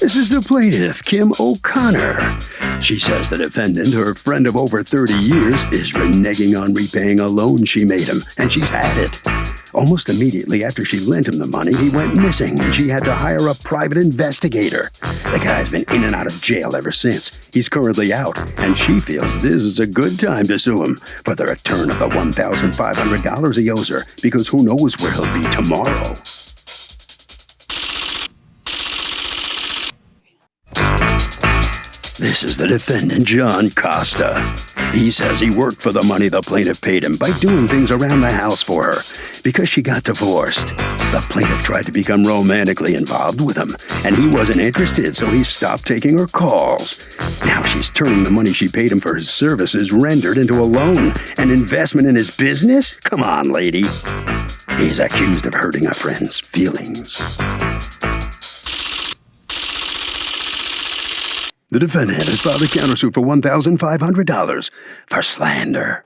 This is the plaintiff, Kim O'Connor. She says the defendant, her friend of over 30 years, is reneging on repaying a loan she made him, and she's had it. Almost immediately after she lent him the money, he went missing, and she had to hire a private investigator. The guy's been in and out of jail ever since. He's currently out, and she feels this is a good time to sue him for the return of the $1,500 he owes her, because who knows where he'll be tomorrow. This is the defendant, John Costa. He says he worked for the money the plaintiff paid him by doing things around the house for her. Because she got divorced, the plaintiff tried to become romantically involved with him, and he wasn't interested, so he stopped taking her calls. Now she's turning the money she paid him for his services rendered into a loan, an investment in his business? Come on, lady. He's accused of hurting a friend's feelings. The defendant has filed a countersuit for $1,500 for slander.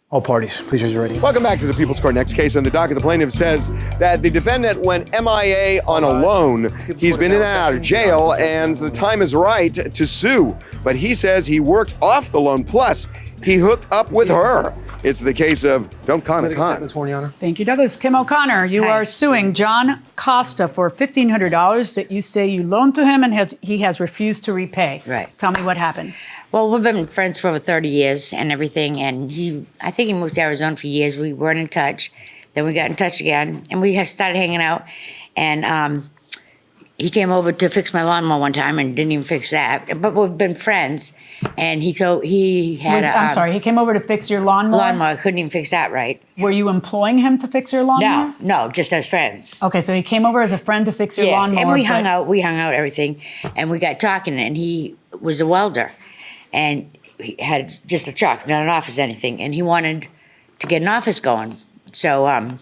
All parties, please raise your right hand. Welcome back to the People's Court. Next case on the docket. The plaintiff says that the defendant went MIA on a loan. He's been in and out of jail, and the time is right to sue. But he says he worked off the loan, plus he hooked up with her. It's the case of Don't Con. Thank you, Douglas. Kim O'Connor, you are suing John Costa for $1,500 that you say you loaned to him and he has refused to repay. Right. Tell me what happened. Well, we've been friends for over 30 years and everything, and I think he moved to Arizona for years. We weren't in touch. Then we got in touch again, and we started hanging out, and he came over to fix my lawnmower one time and didn't even fix that. But we've been friends, and he had I'm sorry, he came over to fix your lawnmower? Lawnmower, couldn't even fix that right. Were you employing him to fix your lawnmower? No, just as friends. Okay, so he came over as a friend to fix your lawnmower. And we hung out, everything, and we got talking, and he was a welder, and he had just a truck, not an office, anything, and he wanted to get an office going. So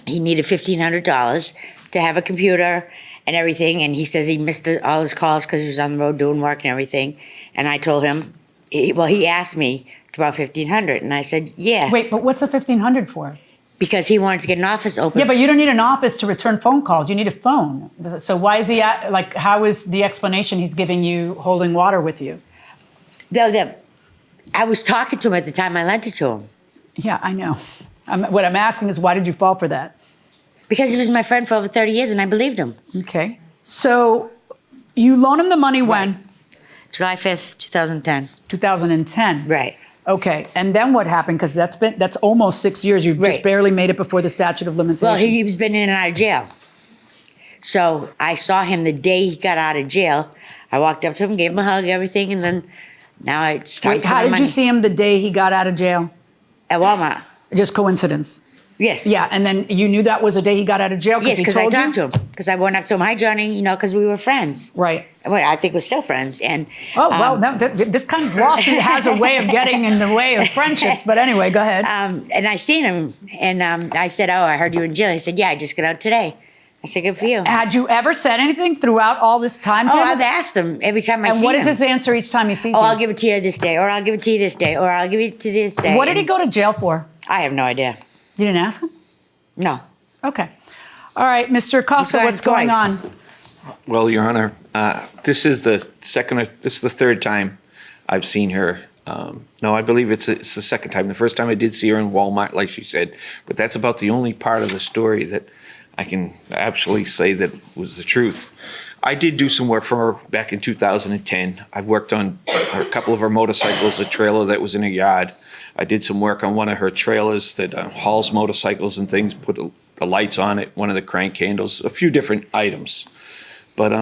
he needed $1,500 to have a computer and everything, and he says he missed all his calls because he was on the road doing work and everything. And I told him, he asked me to borrow $1,500, and I said, yeah. Wait, but what's the $1,500 for? Because he wanted to get an office open. Yeah, but you don't need an office to return phone calls. You need a phone. So why is he how is the explanation he's giving you holding water with you? I was talking to him at the time I lent it to him. Yeah, I know. What I'm asking is, why did you fall for that? Because he was my friend for over 30 years, and I believed him. Okay. So you loan him the money when? July 5th, 2010. 2010. Right. Okay. And then what happened? Because that's almost 6 years. You've just barely made it before the statute of limitations. Well, he was been in and out of jail. So I saw him the day he got out of jail. I walked up to him, gave him a hug, everything, and then now it's time for how the did you see him the day he got out of jail? At Walmart. Just coincidence? Yes. Yeah, and then you knew that was the day he got out of jail? Yes, because I talked to him. Because I went up to him, hi, Johnny, because we were friends. Right. Well, I think we're still friends. And this kind of lawsuit has a way of getting in the way of friendships. But anyway, go ahead. And I seen him, and I said, oh, I heard you in jail. He said, yeah, I just got out today. I said, good for you. Had you ever said anything throughout all this time? Oh, I've asked him every time I see him. And what is his answer each time you see him? Oh, I'll give it to you this day, or I'll give it to you this day, or I'll give it to this day. What did he go to jail for? I have no idea. You didn't ask him? No. Okay. All right, Mr. Costa, what's going on? Well, Your Honor, this is the third time I've seen her. No, I believe it's the second time. The first time I did see her in Walmart, like she said, but that's about the only part of the story that I can absolutely say that was the truth. I did do some work for her back in 2010. I worked on a couple of her motorcycles, a trailer that was in her yard. I did some work on one of her trailers that hauls motorcycles and things, put the lights on it, one of the crank handles, a few different items. But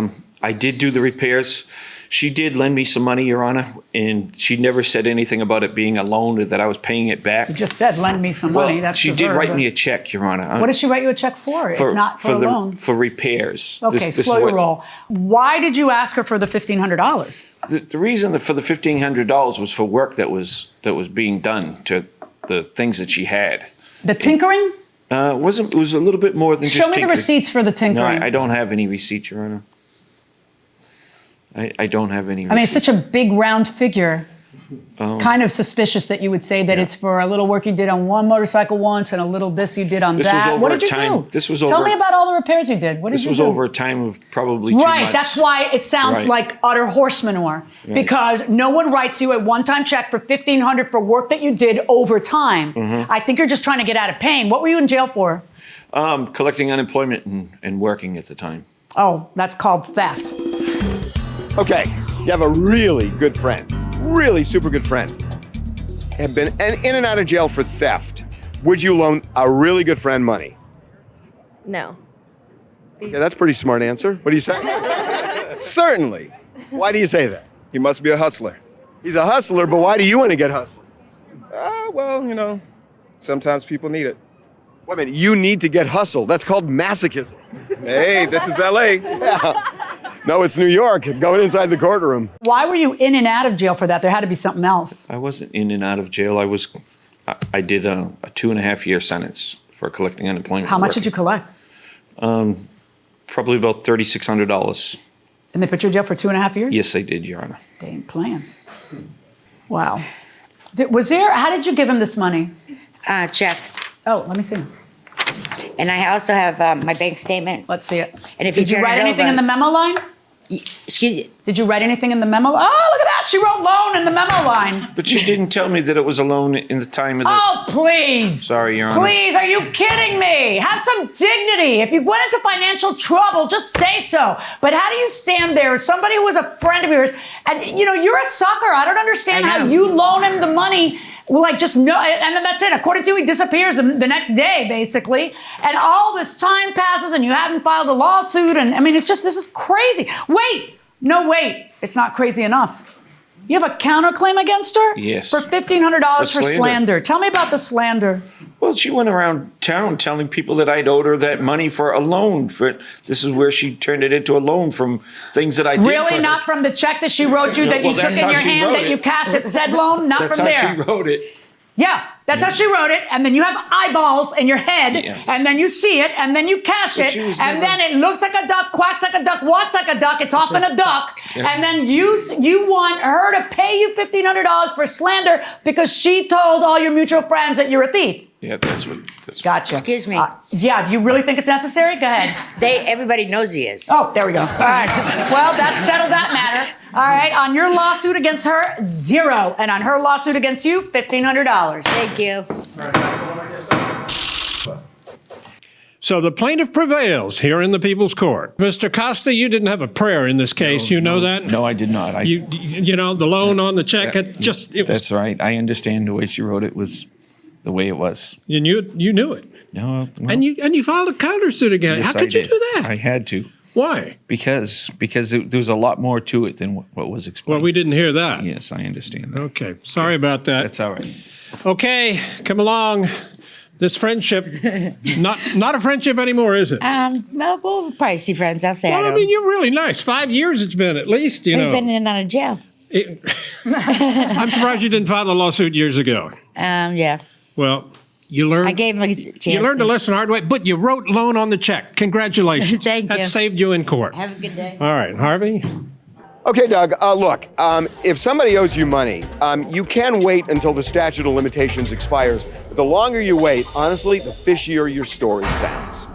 I did do the repairs. She did lend me some money, Your Honor, and she never said anything about it being a loan or that I was paying it back. You just said lend me some money. That's she did write me a check, Your Honor. What did she write you a check for, if not for a loan? For repairs. Okay, slow your roll. Why did you ask her for the $1,500? The reason for the $1,500 was for work that was being done to the things that she had. The tinkering? It was a little bit more than just tinkering. Show me the receipts for the tinkering. No, I don't have any receipts, Your Honor. I don't have any receipts. I mean, it's such a big round figure. kind of suspicious that you would say that it's for a little work you did on one motorcycle once and a little this you did on This that. was over What did you time. do? This was Tell over- me about all the repairs you did. What did This you was do? over a time of probably 2 Right, months. that's why it sounds Right. like utter horse manure. Because no one writes you a one-time check for $1,500 for work that you did over time. I think you're just trying to get out of pain. What were you in jail for? Collecting unemployment and working at the time. Oh, that's called theft. Okay, you have a really good friend, really super good friend, have been in and out of jail for theft. Would you loan a really good friend money? No. Yeah, that's a pretty smart answer. What do you say? Certainly. Why do you say that? He must be a hustler. He's a hustler, but why do you want to get hustled? Well, sometimes people need it. Wait a minute, you need to get hustled. That's called masochism. Hey, this is LA. No, it's New York. Going inside the courtroom. Why were you in and out of jail for that? There had to be something else. I wasn't in and out of jail. I did a 2.5-year sentence for collecting unemployment. How much did you collect? Probably about $3,600. And they put you in jail for 2.5 years? Yes, I did, Your Honor. They ain't playing. Wow. How did you give him this money? Check. Oh, let me see. And I also have my bank statement. Let's see it. And if Did you turn write it anything over- in the memo line? Excuse me. Did you write anything in the memo? Oh, look at that. She wrote loan in the memo line. But you didn't tell me that it was a loan in the time of the... Oh, please. Sorry, Your Honor. Please, are you kidding me? Have some dignity. If you went into financial trouble, just say so. But how do you stand there as somebody who was a friend of yours, and you're a sucker. I don't understand I how know. you loan him the money. Like, just no, and then that's it. According to you, he disappears the next day, basically. And all this time passes, and you haven't filed a lawsuit. And I mean, this is crazy. Wait, it's not crazy enough. You have a counterclaim against her? Yes. For $1,500 for For slander. Tell me about the slander. Well, she went around town telling people that I'd owed her that money for a loan. This is where she turned it into a loan from things that I did for Really? her. Not from the check that she wrote you that Well, you took that's in how your she hand wrote that it. you cashed at said loan? Not That's from how there. she wrote it. Yeah, that's how she wrote it. And then you have eyeballs in your head. Yes. And then you see it. And then you cash But it. she was And never- then it looks like a duck, quacks like a duck, walks like a duck. It's often a duck. Yeah. And then you want her to pay you $1,500 for slander because she told all your mutual friends that you're a thief. Yeah, that's what... Gotcha. Excuse me. Yeah, do you really think it's necessary? Go ahead. Everybody knows he is. Oh, there we go. All right. Well, that settled that matter. All right. On your lawsuit against her, 0. And on her lawsuit against you, $1,500. Thank you. So the plaintiff prevails here in the People's Court. Mr. Costa, you didn't have a prayer in this case. You know that? No, I did not. You know, the loan on the check, That's right. I understand the way she wrote it was the way it was. you knew it. No, well, And you filed a countersuit again. yes, How I could you did. do that? I had to Why? because there was a lot more to it than what was explained. Well, we didn't hear that. Yes, I understand that. Okay. Sorry about that. That's all right. Okay, come along. This friendship, not a friendship anymore, is it? No, we'll probably see friends. I'll say Well, I I don't. mean, you're really nice. 5 years it's been at least, He's know. been in and out of jail. I'm surprised you didn't file the lawsuit years ago. Yeah. Well, you learned. I gave him a chance. You learned a lesson hard way, but you wrote loan on the check. Congratulations. Thank That you. saved you in court. Have a good day. All right, Harvey. Okay, Doug, look, if somebody owes you money, you can wait until the statute of limitations expires. But the longer you wait, honestly, the fishier your story sounds.